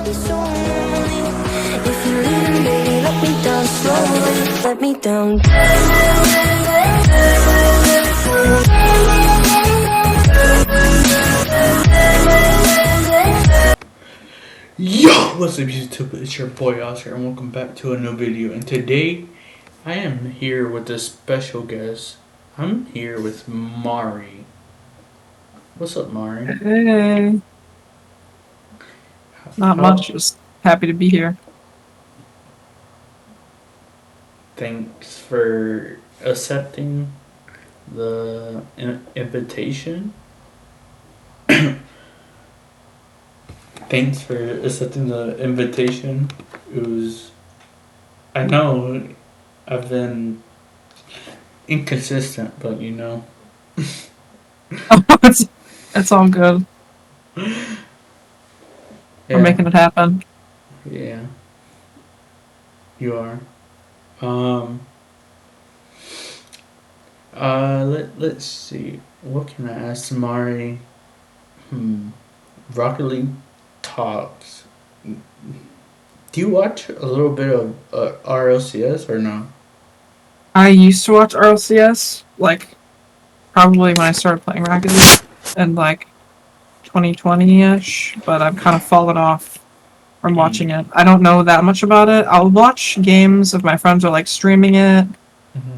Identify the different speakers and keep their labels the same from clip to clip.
Speaker 1: be so lonely. If you're leaving, baby, let me down slowly. Let me down.
Speaker 2: Yo, what's up YouTube? It's your boy Oscar and welcome back to a new video. And today I am here with a special guest. I'm here with Mari. What's up, Mari?
Speaker 3: Hey, not much. Just happy to be here.
Speaker 2: Thanks for accepting the invitation. Thanks for accepting the invitation. I know I've been inconsistent, but you know.
Speaker 3: It's all good.
Speaker 2: Yeah.
Speaker 3: We're making it happen.
Speaker 2: Yeah. You are. Let's see. What can I ask Mari? Rocket League talks. Do you watch a little bit of RLCS or no?
Speaker 3: I used to watch RLCS, like, probably when I started playing Rocket League in, like, 2020-ish, but I've kind of fallen off from watching it. I don't know that much about it. I'll watch games if my friends are, like, streaming it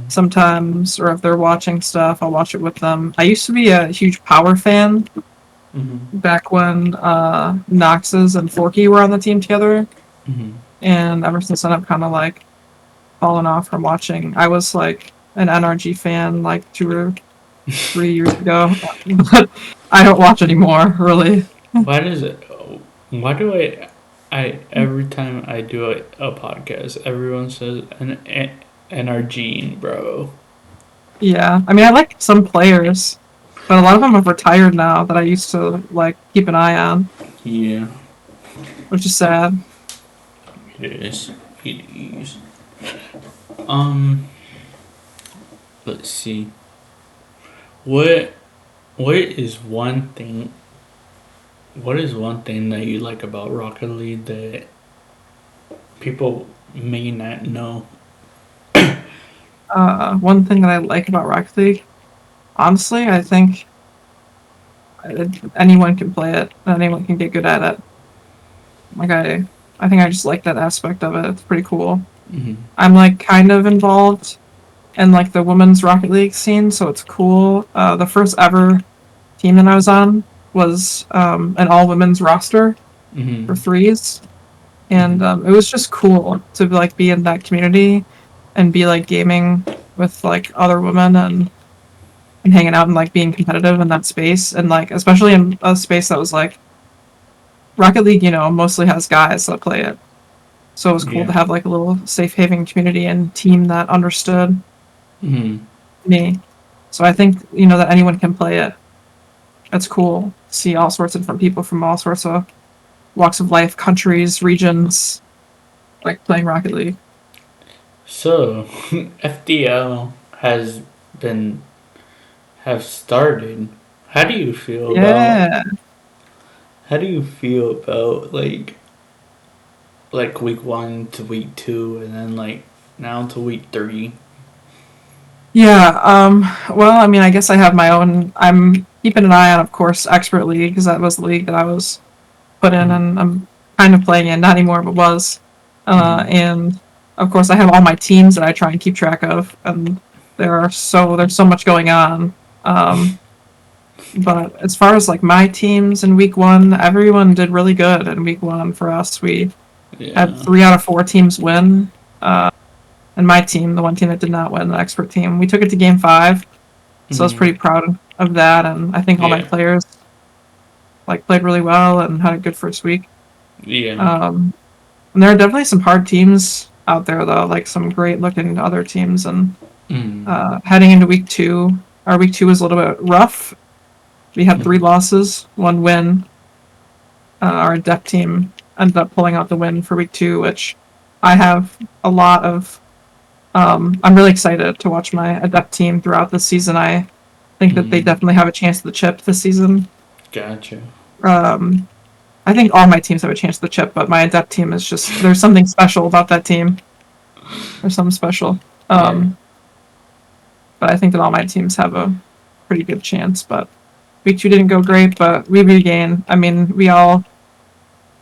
Speaker 3: sometimes, or if they're watching stuff, I'll watch it with them. I used to be a huge Power fan back when Noxus and Forky were on the team together. And ever since then, I've kind of like fallen off from watching. I was like an NRG fan like 2 or 3 years ago, but I don't watch anymore, really.
Speaker 2: Why do I every time I do a podcast, everyone says an NRG, bro.
Speaker 3: Yeah, I mean, I like some players, but a lot of them have retired now that I used to like keep an eye on.
Speaker 2: Yeah.
Speaker 3: Which is sad.
Speaker 2: It is. Let's see. What is one thing that you like about Rocket League that people may not know?
Speaker 3: One thing that I like about Rocket League, honestly, I think anyone can play it, anyone can get good at it. Like I think I just like that aspect of it. It's pretty cool. I'm like kind of involved in like the women's Rocket League scene, so it's cool. The first ever team that I was on was an all women's roster for threes, and it was just cool to like be in that community and be like gaming with like other women and hanging out and like being competitive in that space, and like especially in a space that was like Rocket League, you know, mostly has guys that play it. So it was cool to have like a little safe haven community and team that understood me. So I think, you know, that anyone can play it. It's cool to see all sorts of different people from all sorts of walks of life, countries, regions, like playing Rocket League.
Speaker 2: So FDL have started. How do you feel about like week 1 to week 2 and then like now to week 3?
Speaker 3: Yeah, well, I mean, I guess I have my own. I'm keeping an eye on, of course, Expert League, because that was the league that I was put in, and I'm kind of playing in, not anymore, but was. And, of course, I have all my teams that I try and keep track of, and there's so much going on. But as far as, like, my teams in week 1, everyone did really good in week 1 for us. We had 3 out of 4 teams win. And my team, the one team that did not win, the expert team, we took it to game 5. So I was pretty proud of that, and I think all my players like played really well and had a good first week. And there are definitely some hard teams out there though, like some great looking other teams, and heading into week 2, our week 2 was a little bit rough. We had 3 losses, 1 win. Our Adept team ended up pulling out the win for week 2, which I have a lot of I'm really excited to watch my Adept team throughout the season. I think that they definitely have a chance at the chip this season.
Speaker 2: Gotcha.
Speaker 3: I think all my teams have a chance at the chip, but my adept team is just there's something special about that team. There's something special.
Speaker 2: Yeah.
Speaker 3: But I think that all my teams have a pretty good chance. But week 2 didn't go great, but we regain. I mean, we all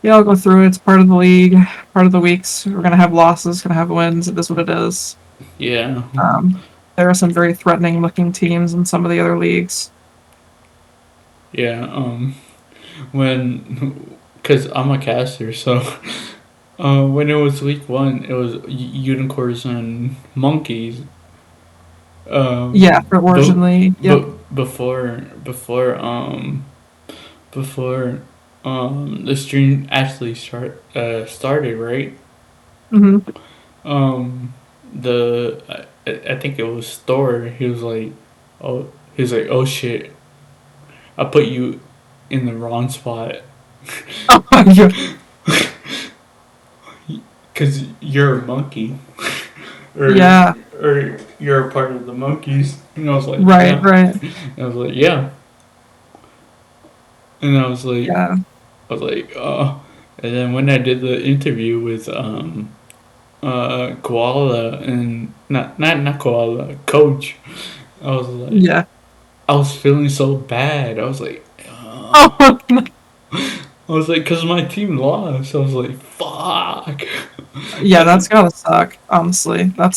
Speaker 3: go through it. It's part of the league, part of the weeks. We're gonna have losses, gonna have wins. It is what it is.
Speaker 2: Yeah.
Speaker 3: There are some very threatening looking teams in some of the other leagues.
Speaker 2: Yeah. Cause I'm a caster, so when it was week 1, it was unicorns and monkeys.
Speaker 3: Yeah, for
Speaker 2: But
Speaker 3: Origin League. Yep.
Speaker 2: before the stream actually started, right?
Speaker 3: Hmm.
Speaker 2: The I think it was Thor. He was like, oh shit, I put you in the wrong spot.
Speaker 3: Oh, yeah.
Speaker 2: Cause you're a monkey, or
Speaker 3: Yeah.
Speaker 2: or you're a part of the monkeys. And I was like,
Speaker 3: Right,
Speaker 2: yeah.
Speaker 3: right.
Speaker 2: And I was like, yeah. And
Speaker 3: Yeah.
Speaker 2: I was like, oh. And then when I did the interview with Koala and not Koala, Coach, I was like,
Speaker 3: Yeah.
Speaker 2: I was feeling so bad. I was like,
Speaker 3: Oh,
Speaker 2: I was like, cause my team lost. I was like, fuck.
Speaker 3: yeah, that's gotta suck, honestly. That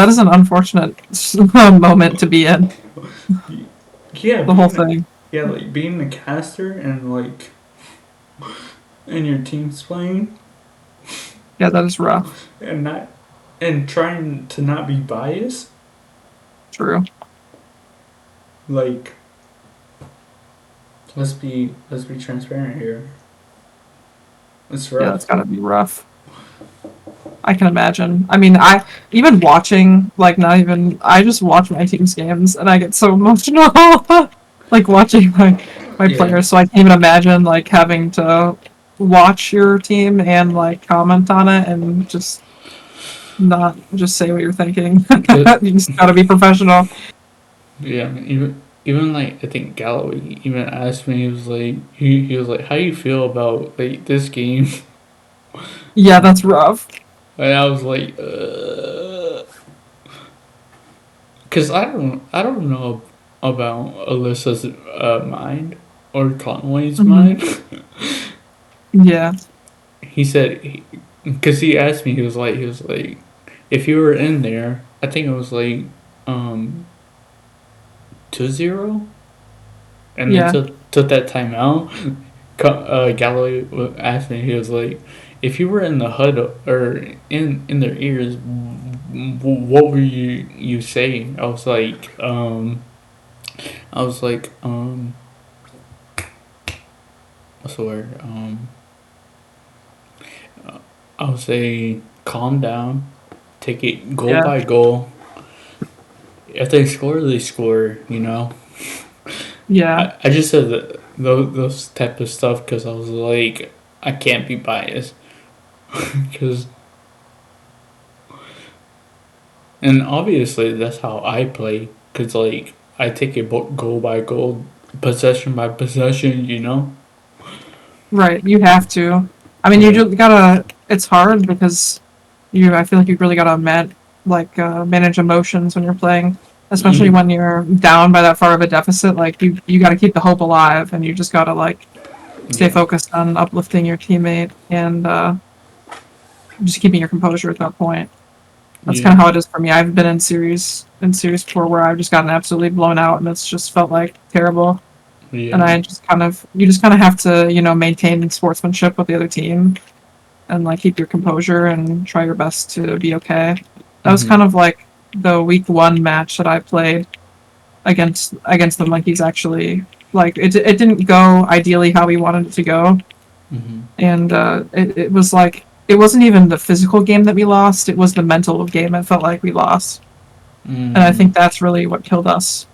Speaker 3: is an unfortunate moment to be in,
Speaker 2: Yeah,
Speaker 3: the whole thing.
Speaker 2: yeah, like being the caster and like, and your team's playing
Speaker 3: Yeah, that is rough.
Speaker 2: and not and trying to not be biased.
Speaker 3: True.
Speaker 2: Like, let's be transparent here. It's
Speaker 3: Yeah,
Speaker 2: rough.
Speaker 3: that's gotta be rough. I can imagine. I mean, I even watching, like, not even, I just watch my team's games and I get so emotional, like watching my
Speaker 2: Yeah.
Speaker 3: players. So I can't even imagine like having to watch your team and like comment on it and just not just say what you're thinking. You just gotta be professional.
Speaker 2: Yeah, even like I think Galloway even asked me. He was like, "How do you feel about like this game?"
Speaker 3: Yeah, that's rough.
Speaker 2: And I was like, "Cause I don't know about Alyssa's mind or Conway's mind."
Speaker 3: Yeah.
Speaker 2: He said, because he asked me, he was like, if you were in there, I think it was like 2-0, and
Speaker 3: Yeah.
Speaker 2: then took that time out. Galloway asked me, he was like, if you were in the HUD or in their ears, what were you saying? I was like, what's the word? I would say calm down, take it goal
Speaker 3: Yeah.
Speaker 2: by goal. If they score, they score. You know.
Speaker 3: Yeah.
Speaker 2: I just said those type of stuff because I was like, I can't be biased, because and obviously that's how I play. Cause like I take it goal by goal, possession by possession. You know.
Speaker 3: Right. You have to. I mean, you just gotta. It's hard because I feel like you really gotta manage emotions when you're playing, especially
Speaker 2: Mhm.
Speaker 3: when you're down by that far of a deficit. Like you gotta keep the hope alive, and you just gotta like stay
Speaker 2: Yeah.
Speaker 3: focused on uplifting your teammate and just keeping your composure at that point. That's kind of
Speaker 2: Yeah.
Speaker 3: how it is for me. I've been in series before where I've just gotten absolutely blown out, and it's just felt like terrible. And
Speaker 2: Yeah.
Speaker 3: I just you just kind of have to maintain sportsmanship with the other team and like keep your composure and try your best to be okay. That was kind
Speaker 2: Mhm.
Speaker 3: of like the week 1 match that I played against the monkeys. Actually, like it didn't go ideally how we wanted it to go,
Speaker 2: Mhm.
Speaker 3: and it was like it wasn't even the physical game that we lost, it was the mental game. It felt like we lost, and I
Speaker 2: Mm.
Speaker 3: think that's really what killed us.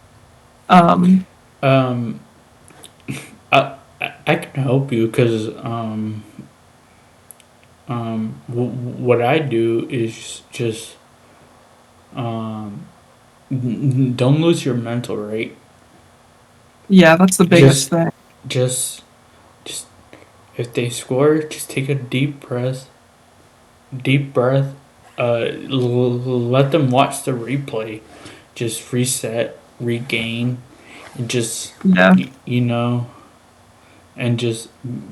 Speaker 3: um
Speaker 2: Um. I can help you because what I do is just um don't lose your mental, right?
Speaker 3: yeah, that's the biggest
Speaker 2: Just
Speaker 3: thing.
Speaker 2: just just if they score, just take a deep breath. Let them watch the replay. Just reset, regain, and just
Speaker 3: Yeah,
Speaker 2: you know, and just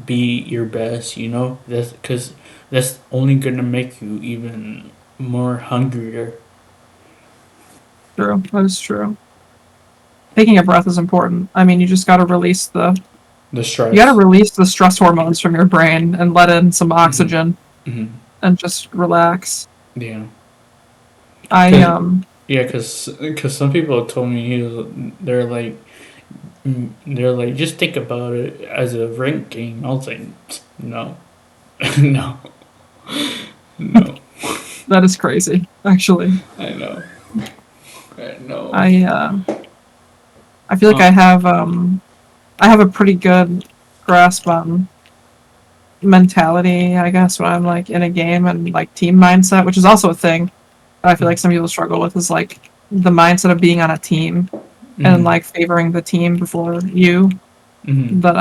Speaker 2: be your best. You know, that's because that's only gonna make you even more hungrier.
Speaker 3: true. That is true. Taking a breath is important. I mean, you just got to release the
Speaker 2: The
Speaker 3: you got to
Speaker 2: stress.
Speaker 3: release the stress hormones from your brain and let in some oxygen
Speaker 2: Hmm.
Speaker 3: and just relax.
Speaker 2: Yeah.
Speaker 3: I
Speaker 2: Cause yeah, cause some people told me they're like they're like just think about it as a rank game. I was like, no, no, no.
Speaker 3: that is crazy. Actually,
Speaker 2: I know. I know.
Speaker 3: I I feel like
Speaker 2: Uh,
Speaker 3: I have a pretty good grasp on mentality, I guess, when I'm like in a game and like team mindset, which is also a thing that I feel like some people struggle with is like the mindset of being on a team and
Speaker 2: mm-hmm,
Speaker 3: like favoring the team before you.
Speaker 2: mm-hmm,
Speaker 3: But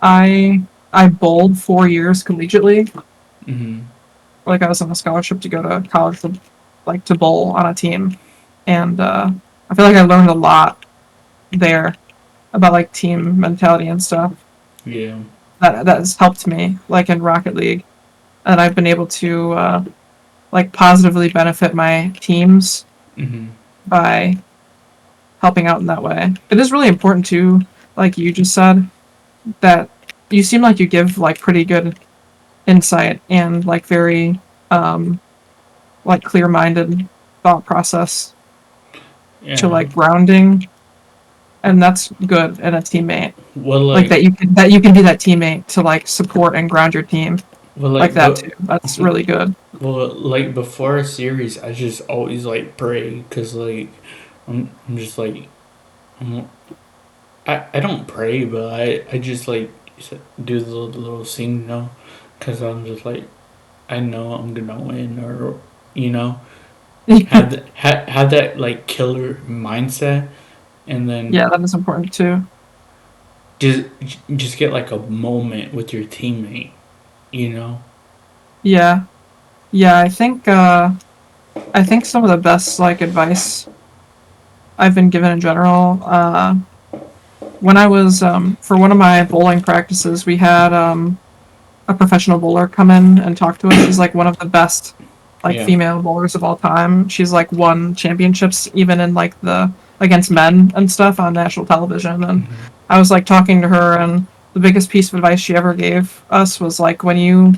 Speaker 3: I bowled 4 years collegiately.
Speaker 2: mm-hmm.
Speaker 3: Like I was on a scholarship to go to college to like to bowl on a team, and I feel like I learned a lot there about like team mentality and stuff
Speaker 2: Yeah.
Speaker 3: that has helped me like in Rocket League, and I've been able to like positively benefit my teams
Speaker 2: Mm-hmm.
Speaker 3: by helping out in that way. It is really important too, like you just said, that you seem like you give like pretty good insight and like very um like clear-minded thought process to
Speaker 2: Yeah.
Speaker 3: like grounding, and that's good in a teammate.
Speaker 2: Well,
Speaker 3: Like
Speaker 2: like,
Speaker 3: that you can be that teammate to like support and ground your team
Speaker 2: well,
Speaker 3: like
Speaker 2: like,
Speaker 3: that
Speaker 2: but,
Speaker 3: too. That's really good.
Speaker 2: well, like before a series, I just always like pray because like I'm just like I'm, I don't pray, but I just like do the little thing, you know, because I'm just like I know I'm gonna win, or you know, have that like killer mindset, and then
Speaker 3: Yeah, that is important too.
Speaker 2: just just get like a moment with your teammate, you know.
Speaker 3: Yeah. Yeah, I think some of the best like advice I've been given in general, when I was for one of my bowling practices, we had a professional bowler come in and talk to us. She's like one of the best like
Speaker 2: Yeah.
Speaker 3: female bowlers of all time. She's like won championships even in like the against men and stuff on national television. And
Speaker 2: Hmm.
Speaker 3: I was like talking to her, and the biggest piece of advice she ever gave us was like when you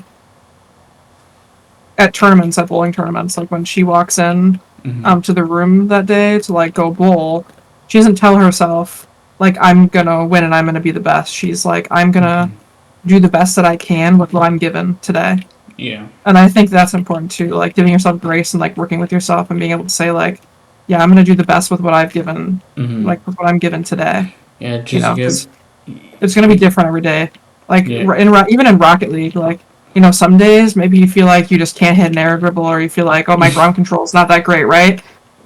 Speaker 3: at tournaments, at bowling tournaments, like when she walks in
Speaker 2: Hmm.
Speaker 3: to the room that day to like go bowl, she doesn't tell herself like I'm gonna win and I'm gonna be the best. She's like I'm gonna
Speaker 2: Hmm.
Speaker 3: do the best that I can with what I'm given today.
Speaker 2: Yeah.
Speaker 3: And I think that's important too, like giving yourself grace and like working with yourself and being able to say like, yeah, I'm gonna do the best with what I've given,
Speaker 2: Hmm.
Speaker 3: like with what I'm given today.
Speaker 2: Yeah.
Speaker 3: You
Speaker 2: Just
Speaker 3: know,
Speaker 2: get.
Speaker 3: because it's gonna be different every day. Like
Speaker 2: Yeah.
Speaker 3: even in Rocket League, like you know, some days maybe you feel like you just can't hit an air dribble, or you feel like oh my ground control is not that great, right?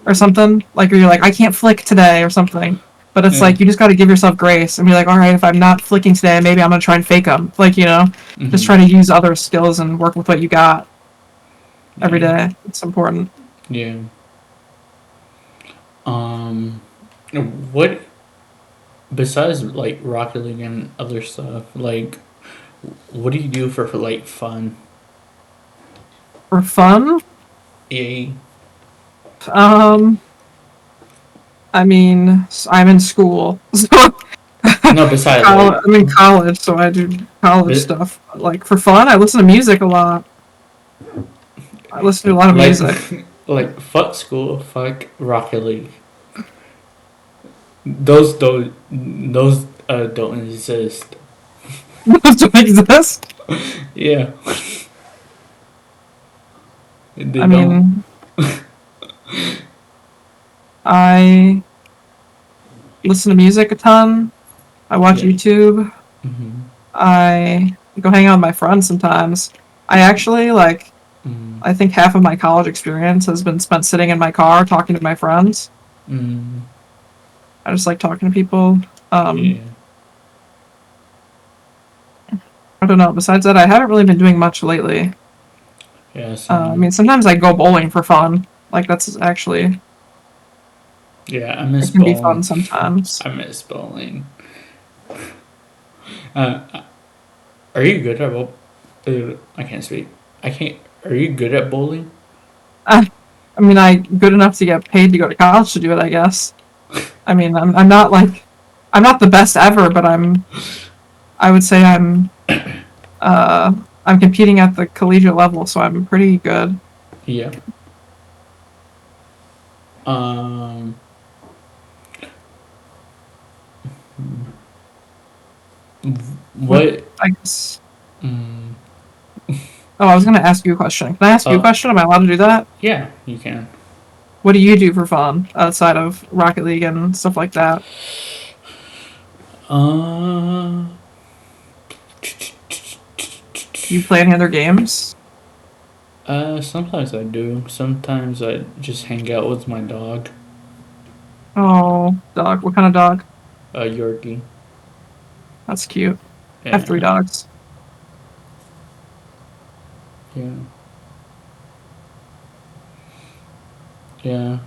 Speaker 3: Or something like, or you're like I can't flick today or something. But it's
Speaker 2: Yeah.
Speaker 3: like you just got to give yourself grace and be like, all right, if I'm not flicking today, maybe I'm gonna try and fake them. Like you know, just
Speaker 2: Hmm.
Speaker 3: try to use other skills and work with what you got every
Speaker 2: Yeah.
Speaker 3: day. It's important.
Speaker 2: Yeah. Um. What besides like Rocket League and other stuff, like what do you do for like fun?
Speaker 3: For fun,
Speaker 2: Yay.
Speaker 3: um, I mean, I'm in school, so
Speaker 2: No, besides like,
Speaker 3: I'm in college, so I do college
Speaker 2: but
Speaker 3: stuff. But, like for fun, I listen to music a lot. I listen to a lot of
Speaker 2: like,
Speaker 3: music.
Speaker 2: like fuck school, fuck Rocket League. Those don't exist.
Speaker 3: Those don't exist.
Speaker 2: Yeah, they
Speaker 3: I
Speaker 2: don't.
Speaker 3: mean, I listen to music a ton. I watch
Speaker 2: Yeah.
Speaker 3: YouTube.
Speaker 2: Hmm.
Speaker 3: I go hang out with my friends sometimes. I actually like.
Speaker 2: Mm.
Speaker 3: I think half of my college experience has been spent sitting in my car talking to my friends.
Speaker 2: Mm.
Speaker 3: I just like talking to people. Um,
Speaker 2: Yeah.
Speaker 3: I don't know. Besides that, I haven't really been doing much lately.
Speaker 2: Yeah,
Speaker 3: I mean, sometimes I go bowling for fun. Like, that's actually,
Speaker 2: yeah, I miss
Speaker 3: it can be fun
Speaker 2: bowling.
Speaker 3: sometimes.
Speaker 2: I miss bowling. Uh, are you good at I can't speak. I can't. Are you good at bowling?
Speaker 3: I mean, I good enough to get paid to go to college to do it, I guess. I mean, I'm not like, I'm not the best ever, but I would say I'm competing at the collegiate level, so I'm pretty good.
Speaker 2: Yeah. Um. What?
Speaker 3: I guess.
Speaker 2: Mm,
Speaker 3: Oh, I was gonna ask you a question. Can I ask you a
Speaker 2: oh,
Speaker 3: question? Am I allowed to do that?
Speaker 2: yeah, you can.
Speaker 3: What do you do for fun outside of Rocket League and stuff like that?
Speaker 2: Uh.
Speaker 3: Do you play any other games?
Speaker 2: Sometimes I do. Sometimes I just hang out with my dog,
Speaker 3: Oh, dog. What kind of dog?
Speaker 2: Yorkie.
Speaker 3: That's cute. I have 3
Speaker 2: Yeah,
Speaker 3: dogs.
Speaker 2: yeah, yeah.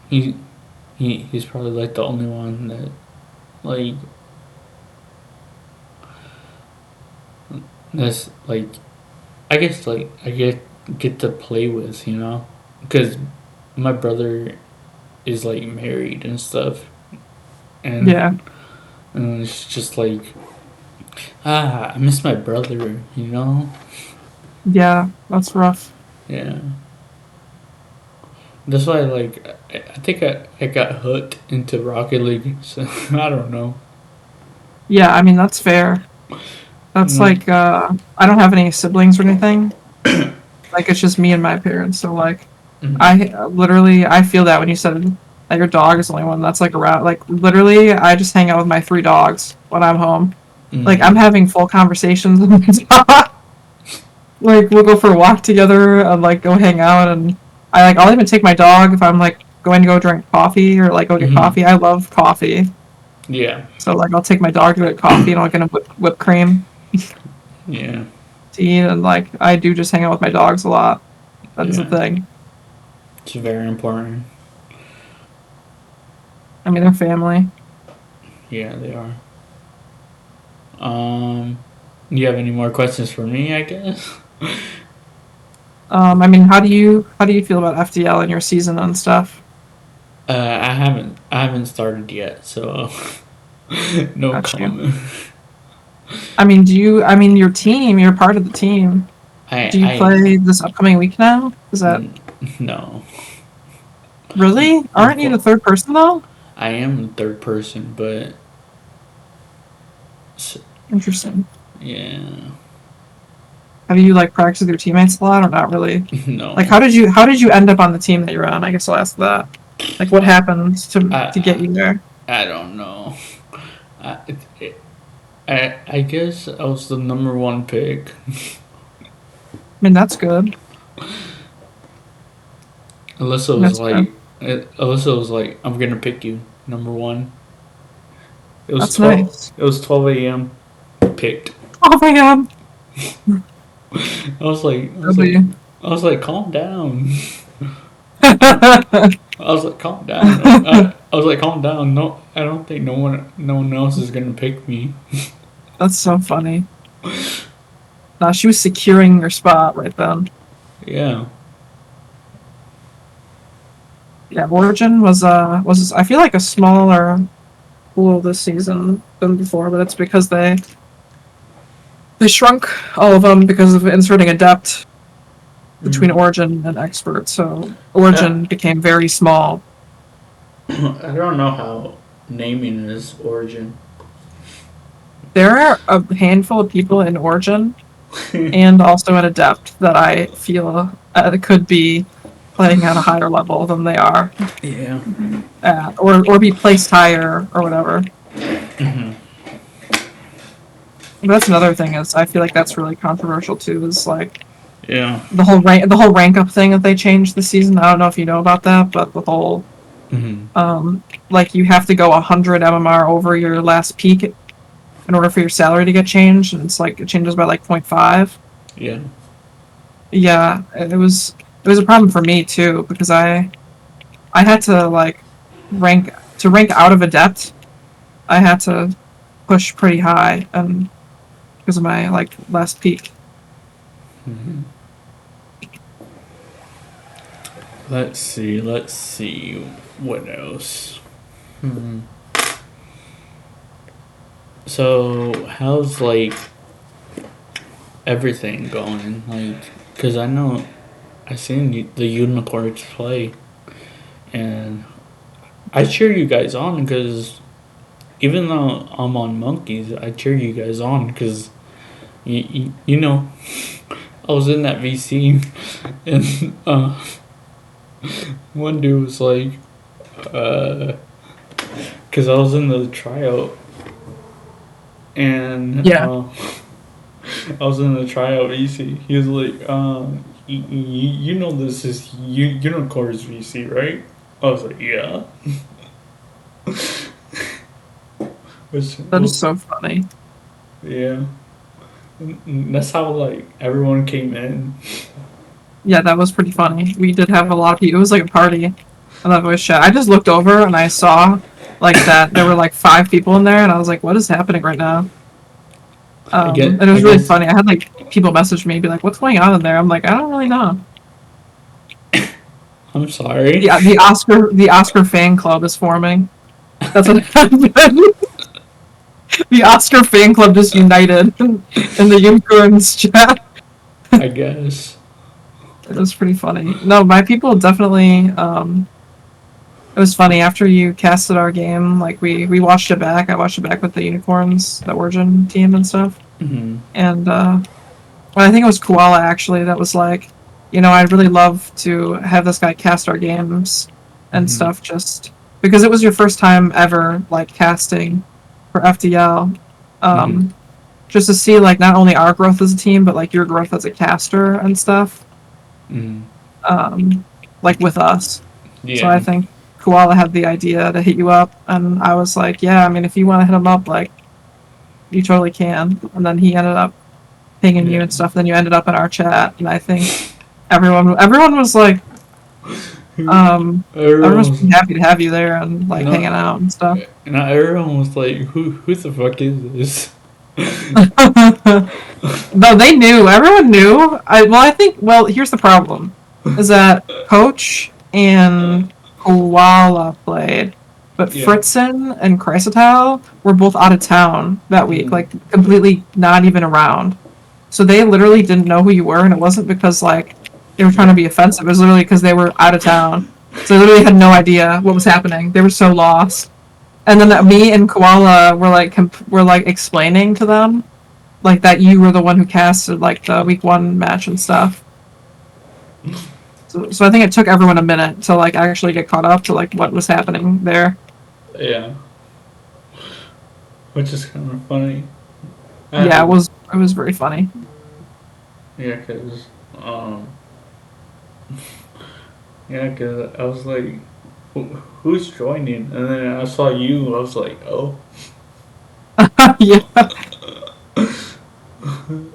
Speaker 2: He, he's probably like the only one that, like, that's like, I guess like I get to play with, because my brother is like married and stuff, and
Speaker 3: Yeah,
Speaker 2: it's just like, I miss my brother.
Speaker 3: yeah. That's rough.
Speaker 2: Yeah. That's why, like, I think I got hooked into Rocket League. So I don't know.
Speaker 3: Yeah, I mean that's fair. That's
Speaker 2: Mm,
Speaker 3: like I don't have any siblings or anything. Like it's just me and my parents. So like
Speaker 2: mm,
Speaker 3: I literally I feel that when you said that your dog is the only one that's like around. Like literally, I just hang out with my 3 dogs when I'm home. Like I'm
Speaker 2: mm,
Speaker 3: having full conversations with my dog. Like we'll go for a walk together and like go hang out and I'll even take my dog if I'm like going to go drink coffee or like go get
Speaker 2: mm.
Speaker 3: coffee. I love coffee.
Speaker 2: Yeah,
Speaker 3: So like I'll take my dog to get coffee and I'll get a whipped cream
Speaker 2: yeah,
Speaker 3: to eat and like I do just hang out with my dogs a lot. That is the
Speaker 2: yeah.
Speaker 3: thing.
Speaker 2: It's very important.
Speaker 3: I mean they're family.
Speaker 2: Yeah, they are. Um, you have any more questions for me? I guess.
Speaker 3: I mean how do you feel about FDL and your season and stuff?
Speaker 2: I haven't started yet, so no
Speaker 3: Got you.
Speaker 2: comment.
Speaker 3: I mean I mean your team, you're part of the team.
Speaker 2: I
Speaker 3: Do you
Speaker 2: I
Speaker 3: play this upcoming week now? Is that
Speaker 2: n- no.
Speaker 3: really? Aren't you the
Speaker 2: Unfo-
Speaker 3: third person though?
Speaker 2: I am third person, but s-
Speaker 3: Interesting.
Speaker 2: yeah,
Speaker 3: Have you like practiced with your teammates a lot or not really? Like
Speaker 2: no.
Speaker 3: how did you end up on the team that you're on? I guess I'll ask that. Like what happened to get
Speaker 2: I
Speaker 3: you there?
Speaker 2: I don't know. I I guess I was the number one pick.
Speaker 3: I mean that's good.
Speaker 2: Alyssa was
Speaker 3: That's
Speaker 2: like,
Speaker 3: good.
Speaker 2: I'm gonna pick you number one. It was
Speaker 3: That's
Speaker 2: 12.
Speaker 3: nice.
Speaker 2: It was 12 a.m. Picked.
Speaker 3: Oh my god.
Speaker 2: I was like, I was like,
Speaker 3: Lovely.
Speaker 2: I was like, calm down. I was like, calm down. I was like, calm down. No, I don't think no one else is gonna pick me.
Speaker 3: That's so funny. Nah, she was securing your spot right then.
Speaker 2: Yeah.
Speaker 3: Yeah, Origin was I feel like a smaller pool this season than before, but it's because they shrunk all of them because of inserting Adept between
Speaker 2: Mm.
Speaker 3: Origin and Expert. So
Speaker 2: Uh,
Speaker 3: Origin became very small.
Speaker 2: I don't know how naming is origin.
Speaker 3: There are a handful of people in Origin and also at Adept that I feel could be playing at a higher level than they are
Speaker 2: Yeah.
Speaker 3: at, or be placed higher or whatever.
Speaker 2: Hmm.
Speaker 3: But that's another thing is I feel like that's really controversial too. Is like
Speaker 2: Yeah.
Speaker 3: the whole rank up thing that they changed this season. I don't know if you know about that, but the whole
Speaker 2: Hmm.
Speaker 3: like you have to go 100 MMR over your last peak in order for your salary to get changed, and it's like it changes by like 0.5.
Speaker 2: Yeah.
Speaker 3: Yeah, it was a problem for me too because I had to like rank out of adept. I had to push pretty high, and because of my like last peak.
Speaker 2: Let's see. What else? So, how's like everything going? Like, cause I know I seen the unicorns play, and I cheer you guys on because even though I'm on monkeys, I cheer you guys on because you know I was in that VC and one dude was like, because I was in the tryout and
Speaker 3: Yeah.
Speaker 2: I was in the tryout VC. He was like, you know this is unicorns VC, right? I was like, yeah. Which,
Speaker 3: That is so funny.
Speaker 2: yeah. That's how like everyone came in.
Speaker 3: Yeah, that was pretty funny. We did have a lot of people. It was like a party in that voice chat. I just looked over and I saw like that there were like 5 people in there, and I was like, "What is happening right now?" And it was really funny. I had like people message me, be like, "What's going on in there?" I'm like, "I don't really know."
Speaker 2: I'm sorry.
Speaker 3: Yeah, the Oscar fan club is forming. That's what happened. The Oscar fan club just united in the unicorns chat.
Speaker 2: I guess.
Speaker 3: It was pretty funny. No, my people definitely. It was funny after you casted our game. Like we watched it back. I watched it back with the unicorns, the Origin team and stuff.
Speaker 2: Mm-hmm.
Speaker 3: And well, I think it was Koala actually that was like, I'd really love to have this guy cast our games and stuff, just because it was your first time ever like casting for FDL. Just to see like not only our growth as a team, but like your growth as a caster and stuff. Like with us.
Speaker 2: Yeah.
Speaker 3: So I think Koala had the idea to hit you up, and I was like, yeah, I mean, if you want to hit him up, like, you totally can. And then he ended up pinging you and stuff. Then you ended up in our chat, and I think everyone was like, everyone was pretty happy to have you there and like hanging out and stuff.
Speaker 2: And everyone was like, who the fuck is this?
Speaker 3: No, they knew. Everyone knew. Well, here's the problem: is that Coach and Koala played, but Fritzen and Chrysotile were both out of town that week, like completely not even around. So they literally didn't know who you were, and it wasn't because like they were trying to be offensive. It was literally because they were out of town. So they literally had no idea what was happening. They were so lost. And then me and Koala were like explaining to them, like that you were the one who casted like the week 1 match and stuff. So I think it took everyone a minute to like actually get caught up to like what was happening there.
Speaker 2: Yeah. Which is kind of funny.
Speaker 3: Yeah, it was very funny.
Speaker 2: Yeah, cause I was like, who's joining? And then I saw you. I was like, oh.
Speaker 3: Yeah.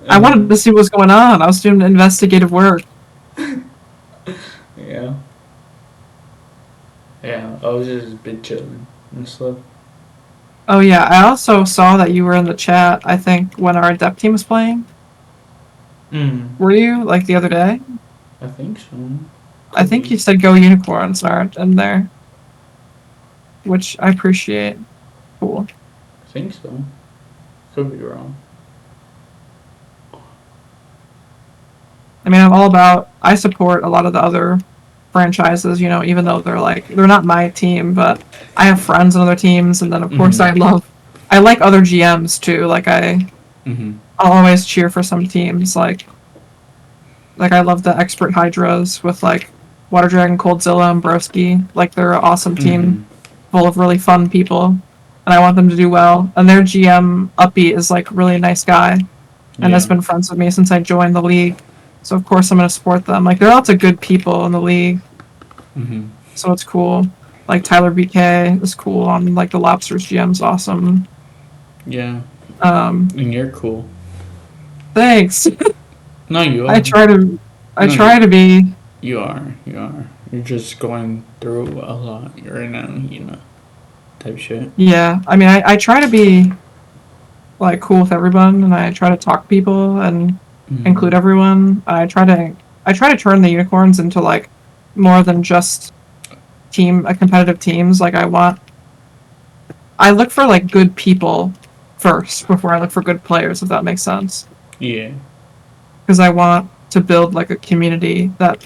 Speaker 3: I wanted to see what was going on. I was doing investigative work.
Speaker 2: Yeah. Yeah, I was just been chilling and stuff.
Speaker 3: Oh yeah, I also saw that you were in the chat, I think, when our Adept team was playing. Were you, like, the other day?
Speaker 2: I think so.
Speaker 3: I think you said Go Unicorns are in there. Which I appreciate. Cool.
Speaker 2: I think so. Could be wrong.
Speaker 3: I mean, I support a lot of the other franchises, even though they're not my team, but I have friends in other teams, and then of course I like other GMs too, like I'll always cheer for some teams, like I love the Expert Hydras with like Water Dragon, Coldzilla, and Broski, like they're an awesome team, full of really fun people, and I want them to do well, and their GM, Upbeat, is like really a nice guy, and has been friends with me since I joined the league. So of course I'm gonna support them. Like there are lots of good people in the league, so it's cool. Like Tyler BK is cool on like the Lobsters GM's awesome.
Speaker 2: Yeah, And you're cool.
Speaker 3: Thanks.
Speaker 2: No, you
Speaker 3: I
Speaker 2: are.
Speaker 3: try to I
Speaker 2: No,
Speaker 3: try to be.
Speaker 2: you are. You are. You're just going through a lot right now, type shit.
Speaker 3: Yeah, I mean, I try to be like cool with everyone, and I try to talk to people and
Speaker 2: Mm.
Speaker 3: include everyone. I try to turn the unicorns into like more than just competitive teams. Like I look for like good people first before I look for good players, if that makes sense.
Speaker 2: Yeah.
Speaker 3: Because I want to build like a community that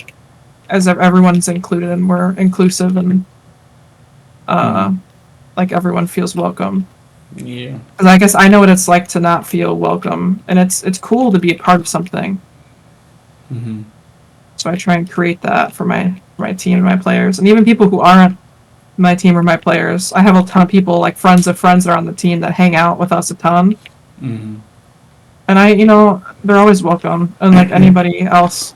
Speaker 3: as everyone's included and we're inclusive and uh
Speaker 2: Mm.
Speaker 3: like everyone feels welcome.
Speaker 2: Yeah.
Speaker 3: Because I guess I know what it's like to not feel welcome, and it's cool to be a part of something.
Speaker 2: Mm-hmm.
Speaker 3: So I try and create that for my team and my players, and even people who aren't my team or my players. I have a ton of people like friends of friends that are on the team that hang out with us a ton,
Speaker 2: Mm-hmm.
Speaker 3: and they're always welcome. And like anybody else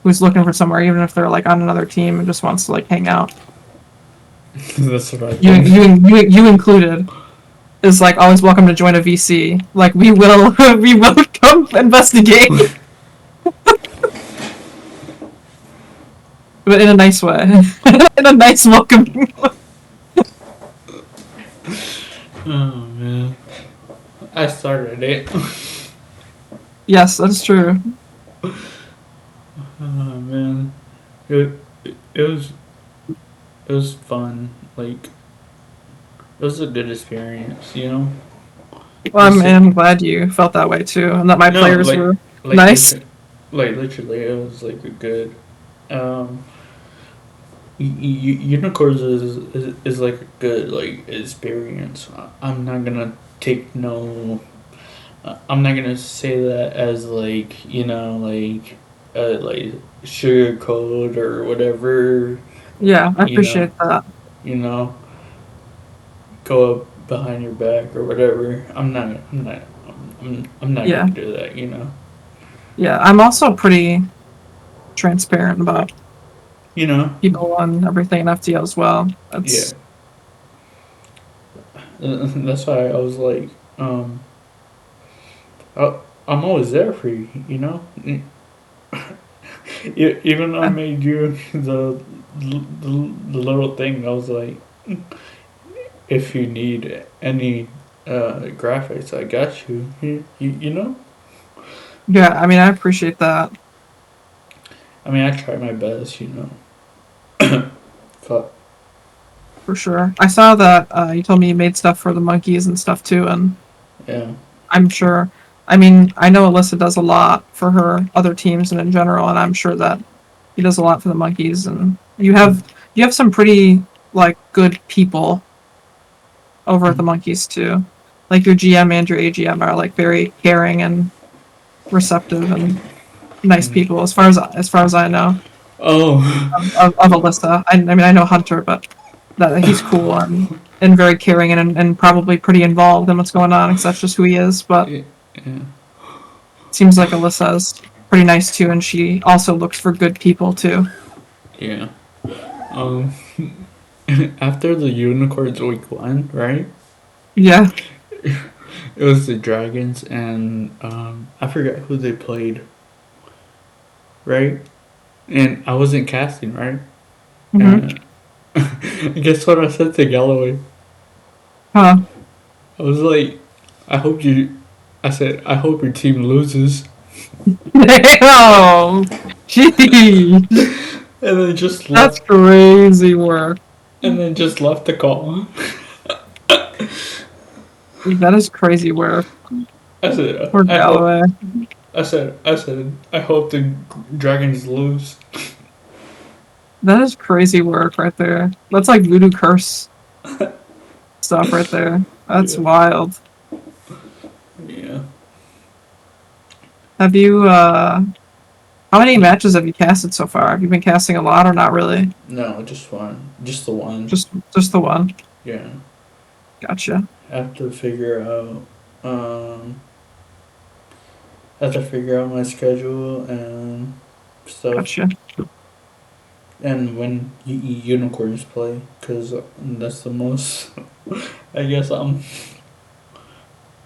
Speaker 3: who's looking for somewhere, even if they're like on another team and just wants to like hang out,
Speaker 2: That's what I
Speaker 3: you
Speaker 2: think.
Speaker 3: you included, is like always welcome to join a VC. Like we will we will come investigate, but in a nice way, in a nice welcoming.
Speaker 2: Oh man, I started it.
Speaker 3: Yes, that's true.
Speaker 2: Oh man, it it was it was fun. Like it was a good experience.
Speaker 3: Well,
Speaker 2: Just
Speaker 3: I'm glad you felt that way too, and that my
Speaker 2: no,
Speaker 3: players were
Speaker 2: like
Speaker 3: nice.
Speaker 2: literally, literally, it was like a good. Um, unicorns is like a good like experience. I'm not gonna take no. I'm not gonna say that as like like sugar code or whatever.
Speaker 3: Yeah, I
Speaker 2: You know,
Speaker 3: appreciate that.
Speaker 2: you know, go up behind your back or whatever. I'm not
Speaker 3: Yeah,
Speaker 2: gonna do that.
Speaker 3: yeah. I'm also pretty transparent about
Speaker 2: You know.
Speaker 3: people and everything in FTL as well.
Speaker 2: Yeah.
Speaker 3: That's
Speaker 2: That's why I was like, I'm always there for you. Even though I made you the little thing, I was like, if you need any graphics, I got you. You know.
Speaker 3: yeah. I mean, I appreciate that
Speaker 2: I mean, I try my best. But
Speaker 3: for sure. I saw that you told me you made stuff for the monkeys and stuff too, and
Speaker 2: yeah.
Speaker 3: I'm sure. I mean, I know Alyssa does a lot for her other teams and in general, and I'm sure that he does a lot for the monkeys. And you have some pretty like good people over at the monkeys too. Like your GM and your AGM are like very caring and receptive and nice
Speaker 2: Mm.
Speaker 3: people as far as I know
Speaker 2: Oh.
Speaker 3: of Alyssa. I mean I know Hunter, but that he's cool and very caring and probably pretty involved in what's going on because that's just who he is. But
Speaker 2: Yeah. Yeah.
Speaker 3: it seems like Alyssa's pretty nice too, and she also looks for good people too.
Speaker 2: Yeah. Um. After the unicorns week 1, right?
Speaker 3: Yeah.
Speaker 2: It was the dragons and I forgot who they played. Right? And I wasn't casting, right?
Speaker 3: Mm-hmm.
Speaker 2: And guess what I said to Galloway?
Speaker 3: Huh.
Speaker 2: I was like, I hope you. I said, I hope your team loses,
Speaker 3: Damn. Jeez.
Speaker 2: and then just
Speaker 3: That's
Speaker 2: left,
Speaker 3: crazy work.
Speaker 2: the call.
Speaker 3: That is crazy work.
Speaker 2: I said,
Speaker 3: Poor Galloway.
Speaker 2: I said, I hope the dragons lose.
Speaker 3: That is crazy work right there. That's like voodoo curse stuff right there. That's
Speaker 2: Yeah,
Speaker 3: wild.
Speaker 2: yeah.
Speaker 3: Have you how many matches have you casted so far? Have you been casting a lot or not really?
Speaker 2: No, just one, just the one.
Speaker 3: Just the one.
Speaker 2: Yeah,
Speaker 3: Gotcha.
Speaker 2: have to figure out. Have to figure out my schedule and stuff,
Speaker 3: Gotcha.
Speaker 2: and when unicorns play, cause that's the most. I guess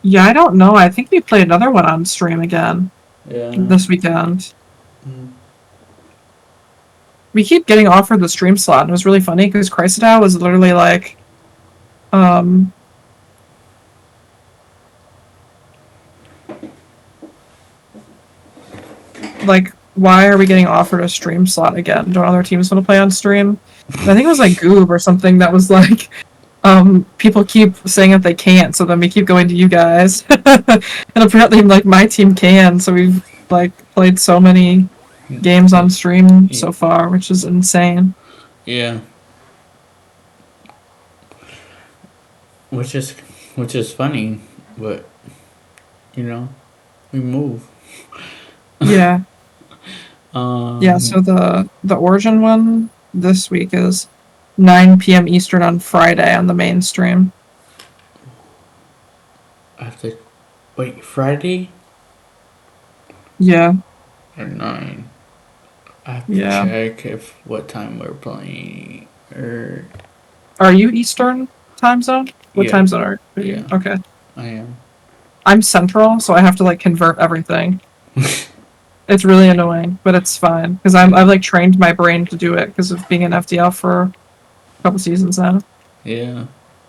Speaker 3: Yeah, I don't know. I think we played another one on stream again
Speaker 2: Yeah.
Speaker 3: this weekend.
Speaker 2: Mm.
Speaker 3: We keep getting offered the stream slot, and it was really funny because Chrysotile was literally like, um, like, why are we getting offered a stream slot again? Don't other teams want to play on stream? And I think it was like Goob or something that was like, people keep saying that they can't, so then we keep going to you guys. And apparently, like, my team can, so we've, like, played so many games on stream so far, which is insane.
Speaker 2: Yeah. Which is funny, but you know, we move.
Speaker 3: Yeah. Yeah, so the Origin one this week is 9 p.m. Eastern on Friday on the main stream.
Speaker 2: I have to wait. Friday
Speaker 3: Yeah.
Speaker 2: or 9. I have to
Speaker 3: Yeah.
Speaker 2: check if what time we're playing. Or
Speaker 3: Are you Eastern time zone? What
Speaker 2: Yeah.
Speaker 3: time zone are you?
Speaker 2: Yeah.
Speaker 3: Okay.
Speaker 2: I am.
Speaker 3: I'm Central, so I have to like convert everything. It's really annoying, but it's fine because I've like trained my brain to do it because of being in FDL for a couple seasons now.
Speaker 2: Yeah.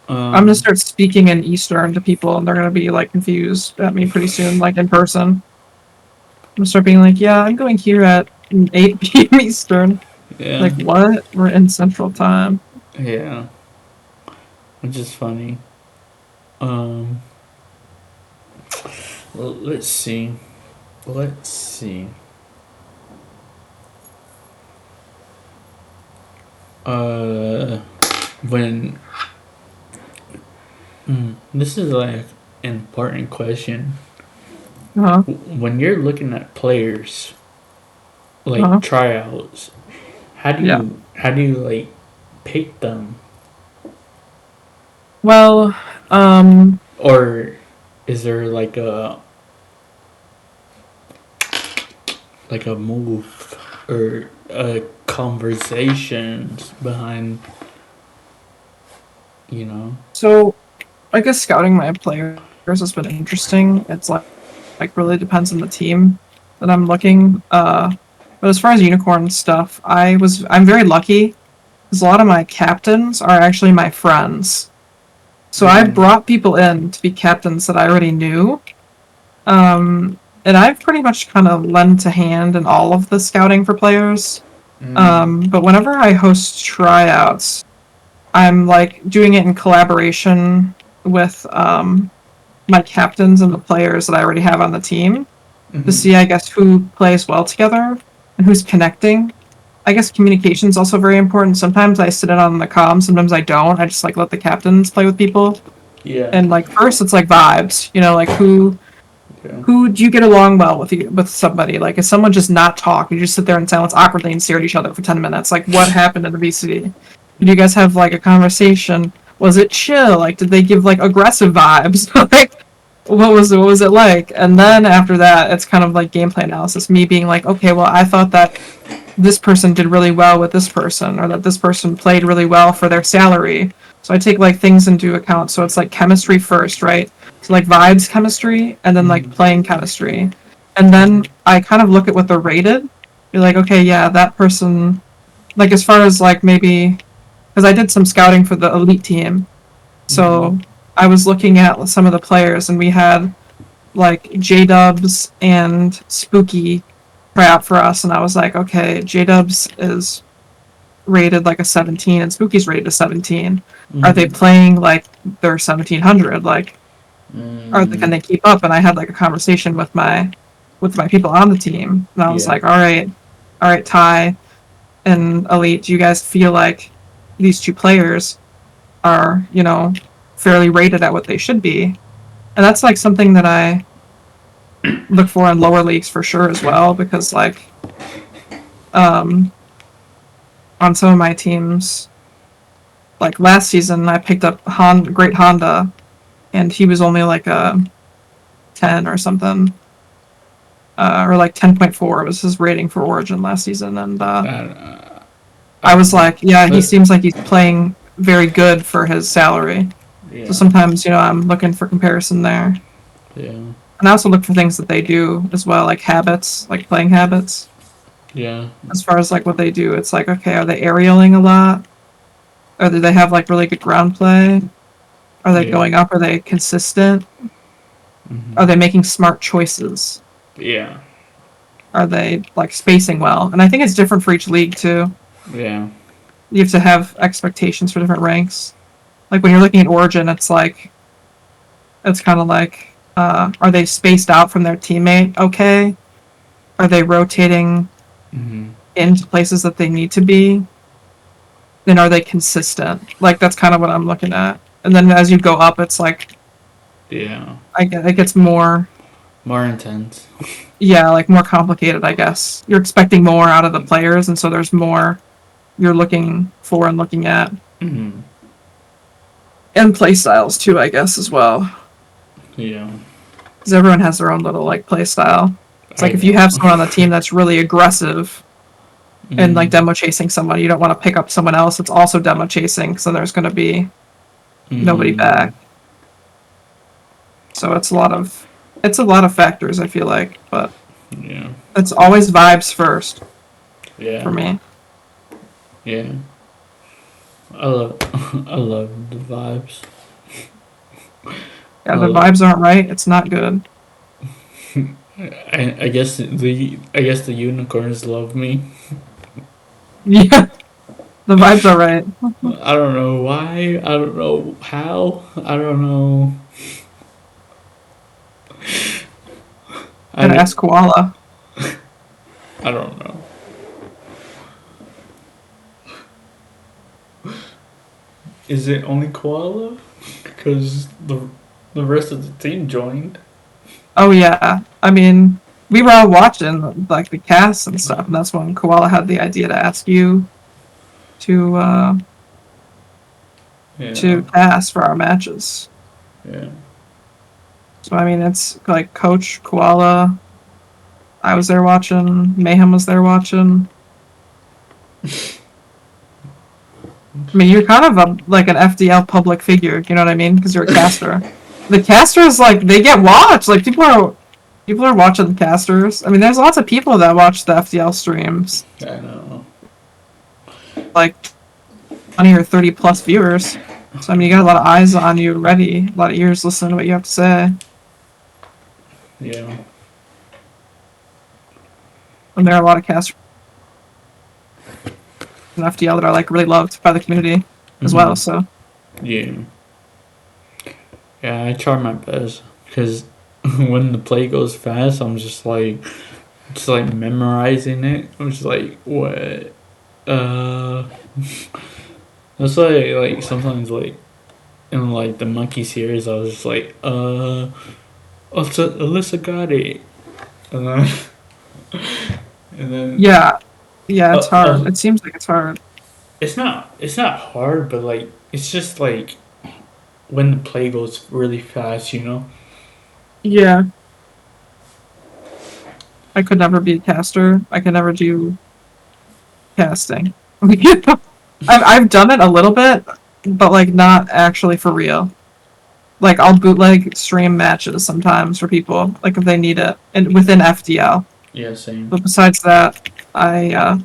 Speaker 3: I'm gonna start speaking in Eastern to people, and they're gonna be like confused at me pretty soon, like in person. I'm gonna start being like, "Yeah, I'm going here at 8 p.m. Eastern."
Speaker 2: Yeah.
Speaker 3: Like, what? We're in Central Time.
Speaker 2: Yeah. Which is funny. Well, let's see. When this is like an important question.
Speaker 3: Uh-huh.
Speaker 2: When you're looking at players, like
Speaker 3: Uh-huh.
Speaker 2: tryouts, how do you like pick them?
Speaker 3: Well,
Speaker 2: Or is there like a move or a conversations behind, you know?
Speaker 3: so I guess scouting my players has been interesting. It's like really depends on the team that I'm looking. But as far as unicorn stuff, I'm very lucky because a lot of my captains are actually my friends. So I brought people in to be captains that I already knew. And I've pretty much kind of lent a hand in all of the scouting for players. But whenever I host tryouts, I'm like doing it in collaboration with my captains and the players that I already have on the team to see, I guess, who plays well together and who's connecting. I guess communication is also very important. Sometimes I sit in on the comms, sometimes I don't. I just like let the captains play with people.
Speaker 2: Yeah.
Speaker 3: And like first, it's like vibes. You know, like who do you get along well with somebody? Like, if someone just not talk, you just sit there in silence awkwardly and stare at each other for 10 minutes. Like, what happened in the VCD? Did you guys have like a conversation? Was it chill? Like, did they give like aggressive vibes? Like, what was it like? And then after that, it's kind of like gameplay analysis. Me being like, okay, well, I thought that this person did really well with this person, or that this person played really well for their salary. So I take like things into account. So it's like chemistry first, right? So like vibes chemistry, and then like playing chemistry. And then I kind of look at what they're rated. You're like, okay, yeah, that person, like as far as like maybe, because I did some scouting for the elite team. So I was looking at some of the players, and we had like J-Dubs and Spooky try out for us, and I was like, okay, J-Dubs is rated like a 17 and Spooky's rated a 17. Are they playing like they're 1700? Like, can they keep up? And I had like a conversation with my people on the team, and I was like, all right, Ty and Elite, do you guys feel like these two players are, you know, fairly rated at what they should be? And that's like something that I look for in lower leagues for sure as well, because like on some of my teams, like last season I picked up Great Honda, and he was only like a 10 or something, or like 10.4 was his rating for Origin last season, and I was like, yeah, he seems like he's playing very good for his salary. So sometimes, you know, I'm looking for comparison there.
Speaker 2: Yeah.
Speaker 3: And I also look for things that they do as well, like habits, like playing habits.
Speaker 2: Yeah.
Speaker 3: As far as like what they do, it's like, okay, are they aerialing a lot? Or do they have like really good ground play? Are they
Speaker 2: Yeah.
Speaker 3: going up? Are they consistent?
Speaker 2: Hmm.
Speaker 3: Are they making smart choices?
Speaker 2: Yeah.
Speaker 3: Are they like spacing well? And I think it's different for each league too.
Speaker 2: Yeah.
Speaker 3: You have to have expectations for different ranks. Like when you're looking at Origin, it's kind of like, are they spaced out from their teammate? Okay. Are they rotating
Speaker 2: Hmm.
Speaker 3: into places that they need to be? Then are they consistent? Like that's kind of what I'm looking at. And then as you go up, it's like
Speaker 2: Yeah.
Speaker 3: it gets more,
Speaker 2: More intense.
Speaker 3: yeah, like more complicated. I guess you're expecting more out of the players, and so there's more you're looking for and looking at,
Speaker 2: Hmm.
Speaker 3: and play styles too, I guess as well,
Speaker 2: Yeah.
Speaker 3: because everyone has their own little like play style. It's
Speaker 2: I
Speaker 3: like if you
Speaker 2: know.
Speaker 3: have someone on the team that's really aggressive and like
Speaker 2: Mhm.
Speaker 3: demo chasing someone, you don't want to pick up someone else that's also demo chasing, so there's going to be nobody
Speaker 2: Mhm.
Speaker 3: back. So it's a lot of factors, I feel like, but
Speaker 2: Yeah.
Speaker 3: it's always vibes first
Speaker 2: Yeah.
Speaker 3: for me.
Speaker 2: Yeah. I love I love the vibes.
Speaker 3: Yeah,
Speaker 2: I
Speaker 3: the
Speaker 2: love,
Speaker 3: vibes aren't right, it's not good.
Speaker 2: I guess the unicorns love me.
Speaker 3: Yeah, the vibes are right.
Speaker 2: I don't know why. I don't know how. I don't know. I
Speaker 3: Gotta
Speaker 2: di-
Speaker 3: ask Koala.
Speaker 2: I don't know. Is it only Koala? Because the rest of the team joined.
Speaker 3: Oh yeah, I mean, we were all watching like the cast and stuff, and that's when Koala had the idea to ask you to
Speaker 2: Yeah.
Speaker 3: cast for our matches.
Speaker 2: Yeah.
Speaker 3: So I mean, it's like Coach Koala. I was there watching. Mayhem was there watching. I mean, you're kind of like an FDL public figure. You know what I mean? Because you're a caster. The casters, like, they get watched. Like people are watching the casters. I mean, there's lots of people that watch the FDL streams.
Speaker 2: I know.
Speaker 3: Like 20 or 30 plus viewers. So I mean, you got a lot of eyes on you, ready. A lot of ears listening to what you have to say.
Speaker 2: Yeah.
Speaker 3: And there are a lot of casters in FDL that are like really loved by the community as well.
Speaker 2: Mhm.
Speaker 3: So
Speaker 2: Yeah. Yeah, I try my best because when the play goes fast, I'm just like memorizing it. I'm just like, what? Uh, that's why like sometimes like in like the monkey series, I was just like, Alyssa got it, and then and then
Speaker 3: yeah, yeah, it's hard.
Speaker 2: uh,
Speaker 3: It seems like it's hard.
Speaker 2: it's not hard, but like it's just like when the play goes really fast, you know.
Speaker 3: Yeah, I could never be a caster. I could never do casting. I've done it a little bit, but like not actually for real. Like I'll bootleg stream matches sometimes for people, like if they need it, and within FDL.
Speaker 2: Yeah, same.
Speaker 3: But besides that, I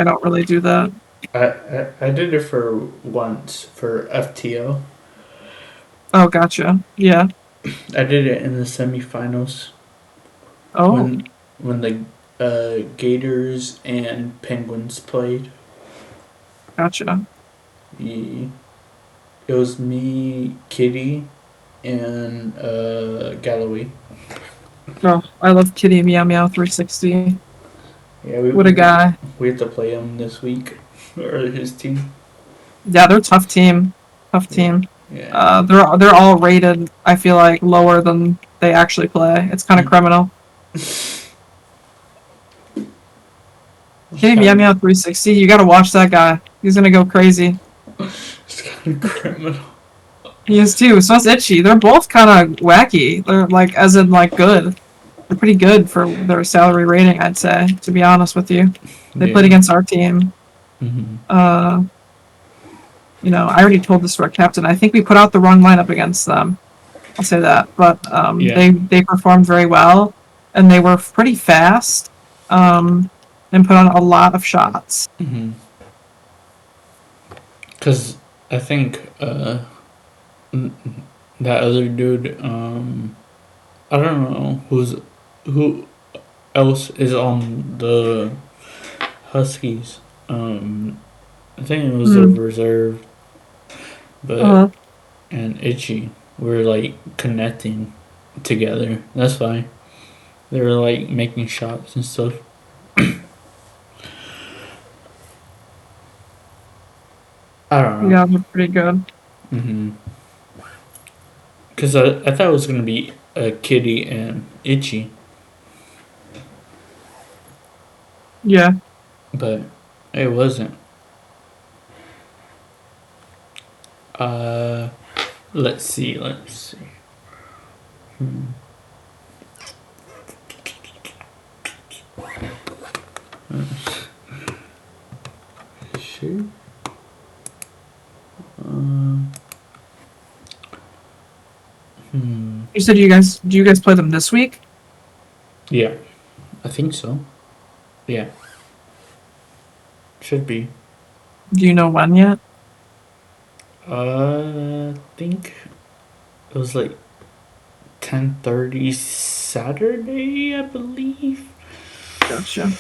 Speaker 3: don't really do that.
Speaker 2: I did it for once for FTO.
Speaker 3: Oh, gotcha. Yeah.
Speaker 2: I did it in the semifinals
Speaker 3: Oh,
Speaker 2: when the Gators and Penguins played.
Speaker 3: gotcha.
Speaker 2: Yeah. It was me, Kitty, and Galloway.
Speaker 3: Oh, I love Kitty Meow Meow 360.
Speaker 2: Yeah,
Speaker 3: What a guy.
Speaker 2: we have to play him this week, or his team.
Speaker 3: Yeah, they're a tough team. Tough team.
Speaker 2: Yeah.
Speaker 3: They're all rated, I feel like, lower than they actually play. It's kind of criminal. Kitty Meow Meow 360, you gotta watch that guy. He's gonna go crazy.
Speaker 2: It's kind of criminal.
Speaker 3: He is too. So is Itchy. They're both kind of wacky. They're like, as in like good. They're pretty good for their salary rating, I'd say. To be honest with you, they played against our team.
Speaker 2: Mm-hmm.
Speaker 3: You know, I already told this to our captain. I think we put out the wrong lineup against them. I'll say that. But
Speaker 2: Yeah.
Speaker 3: they performed very well, and they were pretty fast, and put on a lot of shots.
Speaker 2: Because I think that other dude, I don't know who else is on the Huskies. I think it was a
Speaker 3: Mm.
Speaker 2: reserve, but
Speaker 3: Uh-huh.
Speaker 2: and Itchy were like connecting together. That's why they were like making shots and stuff. I don't know.
Speaker 3: Yeah, they're pretty good.
Speaker 2: Because I thought it was gonna be Kitty and Itchy,
Speaker 3: Yeah.
Speaker 2: but it wasn't. Let's see. Let's see. Sure.
Speaker 3: You said do you guys play them this week?
Speaker 2: Yeah, I think so. Yeah, should be.
Speaker 3: Do you know when yet?
Speaker 2: I think it was like 10:30 Saturday, I believe.
Speaker 3: Gotcha.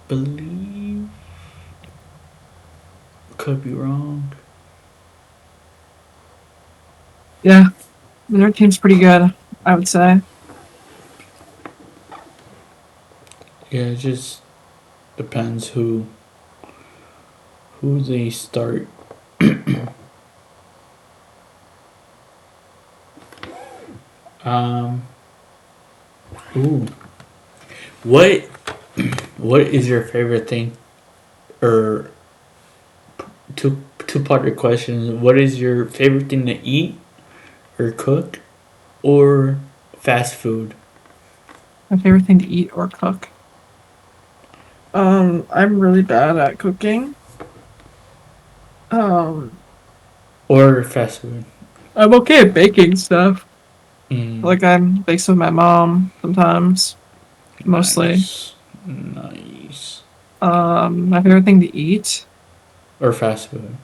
Speaker 2: Believe. Could be wrong.
Speaker 3: Yeah. I mean, their team's pretty good, I would say.
Speaker 2: Yeah, it just depends who they start. um. Ooh. What What is your favorite thing? Or two-part question. What is your favorite thing to eat or cook or fast food?
Speaker 3: My favorite thing to eat or cook. I'm really bad at cooking. Um,
Speaker 2: Or fast food.
Speaker 3: I'm okay at baking stuff.
Speaker 2: Mm,
Speaker 3: Like I'm bakes with my mom sometimes, mostly.
Speaker 2: Nice.
Speaker 3: My favorite thing to eat
Speaker 2: Or fast food.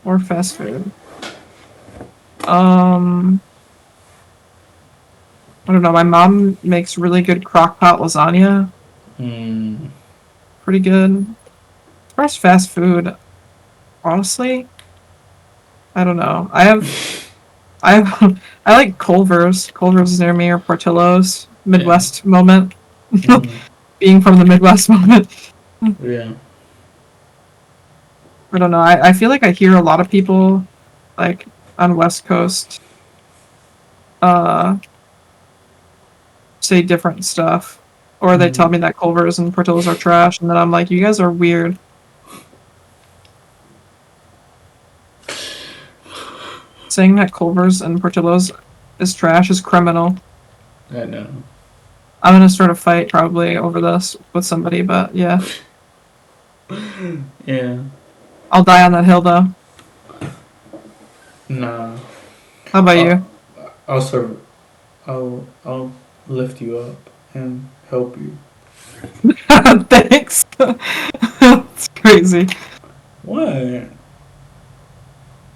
Speaker 3: or fast food. Um, I don't know. My mom makes really good crock pot lasagna.
Speaker 2: Mm.
Speaker 3: Pretty good. As far as fast food, honestly, I don't know. I have, I like Culver's. Culver's is near me or Portillo's. Midwest moment. Being from the Midwest moment.
Speaker 2: Yeah.
Speaker 3: I don't know. I feel like I hear a lot of people, like, on West Coast, uh, say different stuff. Or they tell me that Culver's and Portillo's are trash, and then I'm like, you guys are weird. Saying that Culver's and Portillo's is trash is criminal.
Speaker 2: I know.
Speaker 3: I'm gonna start a fight probably over this with somebody, but yeah.
Speaker 2: Yeah.
Speaker 3: I'll die on that hill though.
Speaker 2: Nah.
Speaker 3: How about you?
Speaker 2: Also, I'll lift you up and help you.
Speaker 3: Thanks. That's crazy.
Speaker 2: What?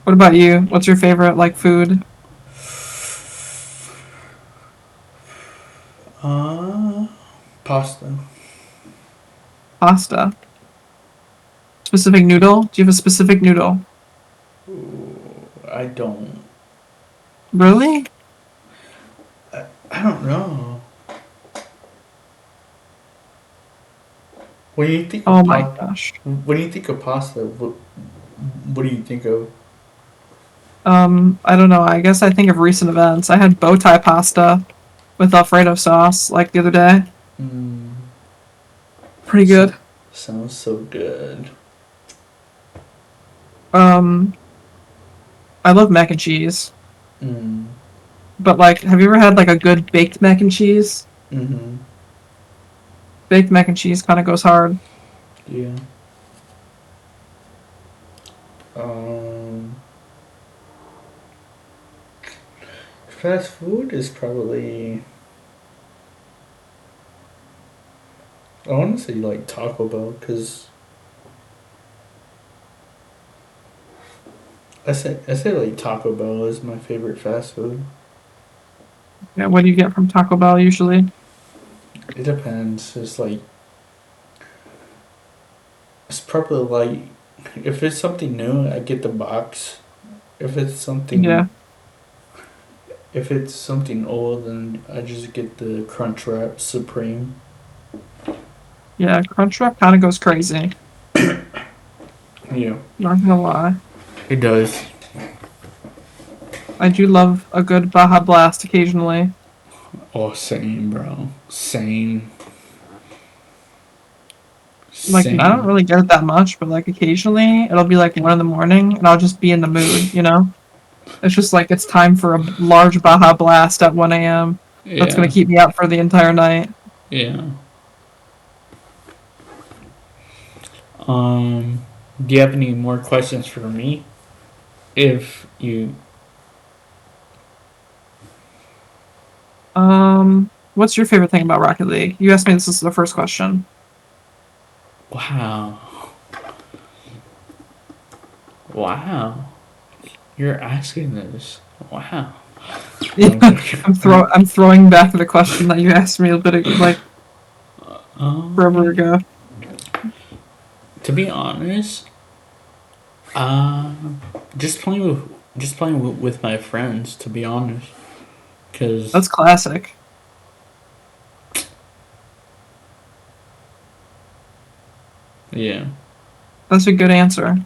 Speaker 3: What about you? What's your favorite like food?
Speaker 2: Pasta.
Speaker 3: Pasta. Specific noodle? Do you have a specific noodle?
Speaker 2: I don't.
Speaker 3: Really?
Speaker 2: I don't know. When you think
Speaker 3: Oh
Speaker 2: of
Speaker 3: my gosh.
Speaker 2: when you think of pasta, what do you think of?
Speaker 3: I don't know. I guess I think of recent events. I had bow tie pasta with Alfredo sauce like the other day. Pretty good.
Speaker 2: Sounds so good.
Speaker 3: I love mac and cheese.
Speaker 2: Mm.
Speaker 3: But like, have you ever had like a good baked mac and cheese?
Speaker 2: Mm-hmm.
Speaker 3: Baked mac and cheese kind of goes hard.
Speaker 2: Yeah. fast food is probably. I want to say like Taco Bell because I say like Taco Bell is my favorite fast food.
Speaker 3: Yeah, what do you get from Taco Bell usually?
Speaker 2: It depends. It's probably like if it's something new, I get the box. If it's
Speaker 3: Yeah.
Speaker 2: something if it's something old, then I just get the Crunchwrap Supreme.
Speaker 3: Yeah, Crunchwrap kind of goes crazy.
Speaker 2: Yeah,
Speaker 3: Not gonna lie.
Speaker 2: it does.
Speaker 3: I do love a good Baja Blast occasionally.
Speaker 2: Oh, same, bro. Same.
Speaker 3: Like, I don't
Speaker 2: Same.
Speaker 3: really get it that much, but like occasionally it'll be like 1 in the morning and I'll just be in the mood, you know? It's just like it's time for a large Baja Blast at 1 a.m. That's gonna
Speaker 2: Yeah.
Speaker 3: keep me up for the entire night.
Speaker 2: Yeah. Do you have any more questions for me? If you.
Speaker 3: What's your favorite thing about Rocket League? You asked me this is the first question.
Speaker 2: Wow. Wow. You're asking this. Wow.
Speaker 3: Yeah, I'm throwing back the question that you asked me a bit like forever
Speaker 2: Um,
Speaker 3: ago.
Speaker 2: to be honest, uh, just playing with my friends. To be honest, because
Speaker 3: That's classic.
Speaker 2: yeah,
Speaker 3: That's a good answer.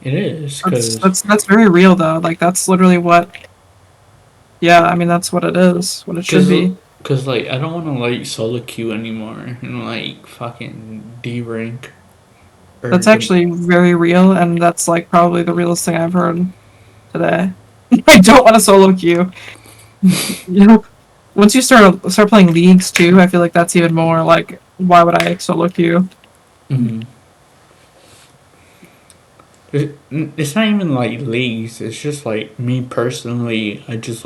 Speaker 2: it is.
Speaker 3: That's
Speaker 2: Because
Speaker 3: that's that's very real though. Like that's literally what. Yeah, I mean that's what it is. What it should be.
Speaker 2: because like I don't want to like solo queue anymore and like fucking D rank or
Speaker 3: That's
Speaker 2: the
Speaker 3: actually very real, and that's like probably the realest thing I've heard today. I don't want to solo queue. You know, once you start playing leagues too, I feel like that's even more like why would I solo queue?
Speaker 2: Mhm. It's not even like leagues. It's just like me personally. I just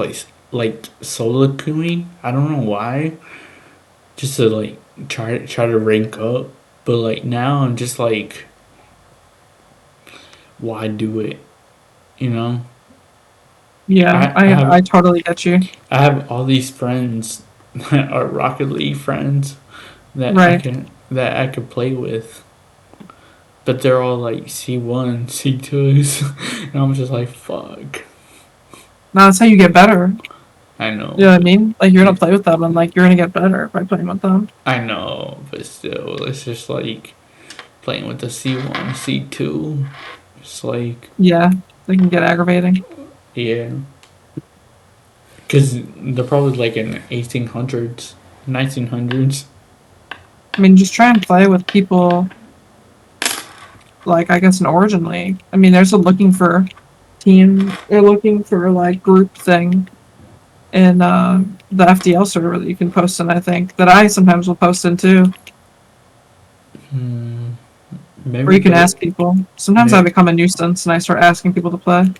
Speaker 2: like solo queuing. I don't know why. Just to like try to rank up. But like now I'm just like, why do it? You know.
Speaker 3: Yeah,
Speaker 2: I
Speaker 3: I
Speaker 2: have
Speaker 3: totally get you.
Speaker 2: I have all these friends that are Rocket League friends
Speaker 3: Right.
Speaker 2: that I could play with. But they're all like C1, C2s, and I'm just like, fuck.
Speaker 3: Now that's how you get better.
Speaker 2: I
Speaker 3: You know
Speaker 2: know,
Speaker 3: what I
Speaker 2: but
Speaker 3: mean? Like you're gonna play with them, and like you're gonna get better by playing with them.
Speaker 2: I know, but still, it's just like playing with the C1, C2. It's like,
Speaker 3: Yeah, they can get aggravating.
Speaker 2: yeah, because they're probably like in 1800s, 1900s.
Speaker 3: I mean, just try and play with people like I guess an Origin League. I mean, there's a looking for team. They're looking for like group thing in the FDL server that you can post in. I think that I sometimes will post in too,
Speaker 2: Hmm,
Speaker 3: or
Speaker 2: maybe
Speaker 3: you can
Speaker 2: the
Speaker 3: ask people. Sometimes I
Speaker 2: may,
Speaker 3: become a nuisance and I start asking people to play.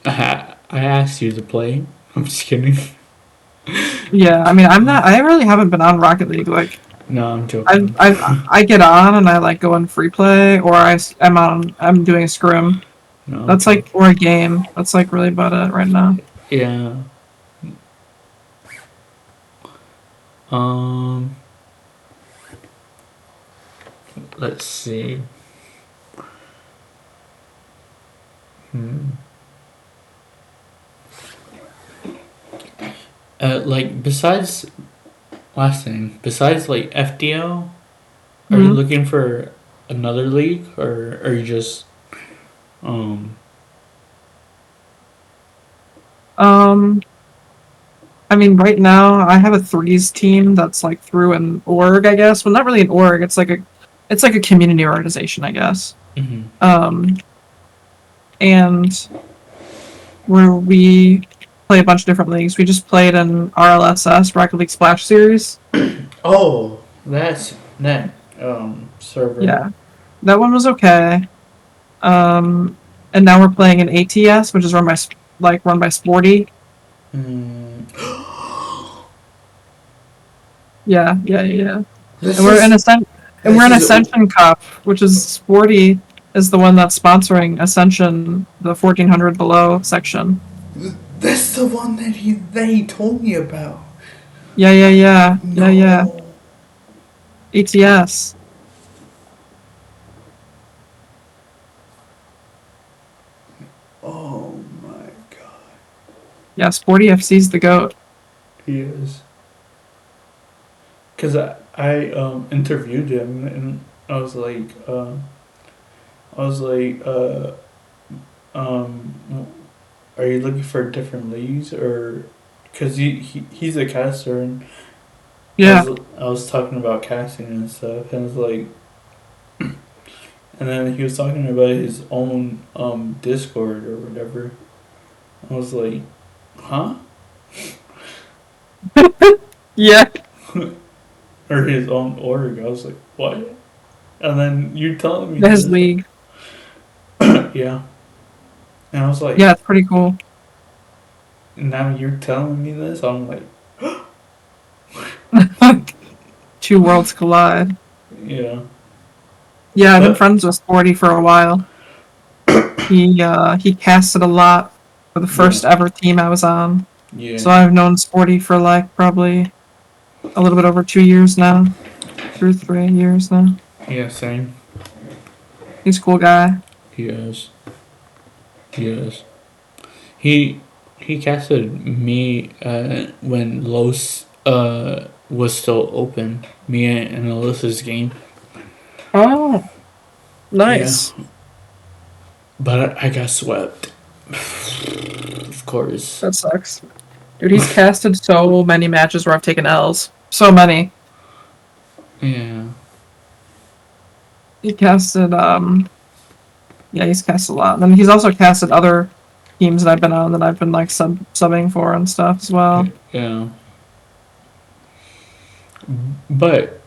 Speaker 2: I asked you to play. I'm just kidding.
Speaker 3: Yeah, I mean, I'm not. I really haven't been on Rocket League. Like,
Speaker 2: No, I'm
Speaker 3: I
Speaker 2: joking.
Speaker 3: I get on and I like go in free play, or I'm on. I'm doing a scrim.
Speaker 2: No, I'm
Speaker 3: That's
Speaker 2: joking.
Speaker 3: like or a game. That's like really about it right now.
Speaker 2: Yeah. Um. Let's see. Hmm. Like besides last thing, besides like FDL, are you
Speaker 3: Mhm.
Speaker 2: looking for another league or are you just um
Speaker 3: Um, I mean, right now I have a threes team that's like through an org, I guess. Well, not really an org. It's like a community organization, I guess.
Speaker 2: mhm.
Speaker 3: Um, and where we play a bunch of different leagues. We just played an RLSS Rocket League Splash Series.
Speaker 2: Oh, that's that server.
Speaker 3: Yeah, that one was okay. Um, and now we're playing an ATS, which is run by like run by Sporty.
Speaker 2: Mm.
Speaker 3: Yeah.
Speaker 2: This
Speaker 3: And we're in
Speaker 2: is
Speaker 3: and we're in
Speaker 2: this is
Speaker 3: Ascension Cup, which is Sporty is the one that's sponsoring Ascension, the 1400 below section.
Speaker 2: that's the one that he told me about.
Speaker 3: Yeah.
Speaker 2: No.
Speaker 3: ATS.
Speaker 2: Oh my god.
Speaker 3: Yeah, Sporty FC's the goat.
Speaker 2: He is. Cause I interviewed him and I was like I was like are you looking for different leagues or because he's a caster and
Speaker 3: Yeah.
Speaker 2: I was talking about casting and stuff and it's like and then he was talking about his own Discord or whatever. I was like, huh?
Speaker 3: Yeah.
Speaker 2: Or his own org. I was like, what? And then you telling me
Speaker 3: His
Speaker 2: this.
Speaker 3: league.
Speaker 2: Yeah. And I was like,
Speaker 3: Yeah, it's pretty cool.
Speaker 2: now you're telling me this? I'm like,
Speaker 3: Two worlds collide.
Speaker 2: yeah.
Speaker 3: Yeah, I've been
Speaker 2: But,
Speaker 3: friends with Sporty for a while. He casted a lot for the first ever team I was on.
Speaker 2: yeah.
Speaker 3: So I've known Sporty for like probably a little bit over 2 years now. 2 or 3 years now.
Speaker 2: Yeah, same.
Speaker 3: He's a cool guy.
Speaker 2: He is. He casted me when Los was still open. Me and Alyssa's game.
Speaker 3: Oh, nice.
Speaker 2: Yeah. But I got swept. Of course.
Speaker 3: That sucks. Dude, he's casted so many matches where I've taken L's. So many.
Speaker 2: Yeah.
Speaker 3: He casted, yeah, he's casted a lot. And he's also casted other teams that I've been on that I've been like subbing for and stuff as well.
Speaker 2: Yeah. But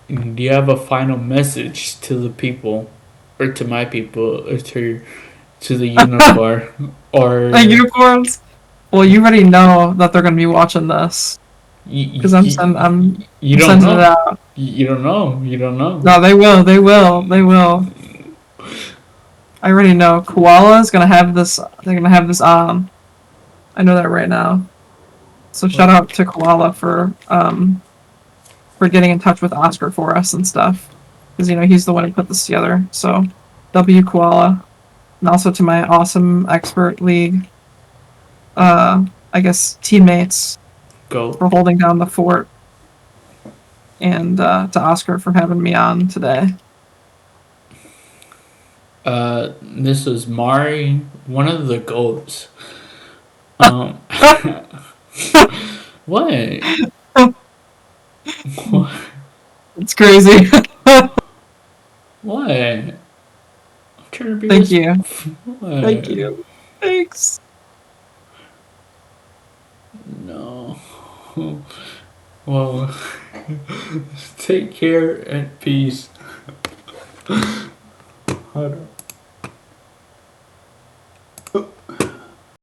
Speaker 2: do you have a final message to the people, or to my people, or to the unicorn, or
Speaker 3: The unicorns. Well, you already know that they're gonna be watching this because I'm
Speaker 2: you
Speaker 3: sending
Speaker 2: don't
Speaker 3: it
Speaker 2: know.
Speaker 3: out.
Speaker 2: You don't know. You don't know.
Speaker 3: No, they will. I already know. Koala is gonna have this. They're gonna have this on. I know that right now. So shout out to Koala for getting in touch with Oscar for us and stuff, because he's the one who put this together. So, W Koala, and also to my awesome expert league. I guess teammates
Speaker 2: Go.
Speaker 3: for holding down the fort, and to Oscar for having me on today.
Speaker 2: This is Mari, one of the goats. What? What?
Speaker 3: It's crazy.
Speaker 2: What? I'm trying to be.
Speaker 3: Thank you.
Speaker 2: What?
Speaker 3: Thank you. Thanks.
Speaker 2: No. Well, take care and peace. Hold on.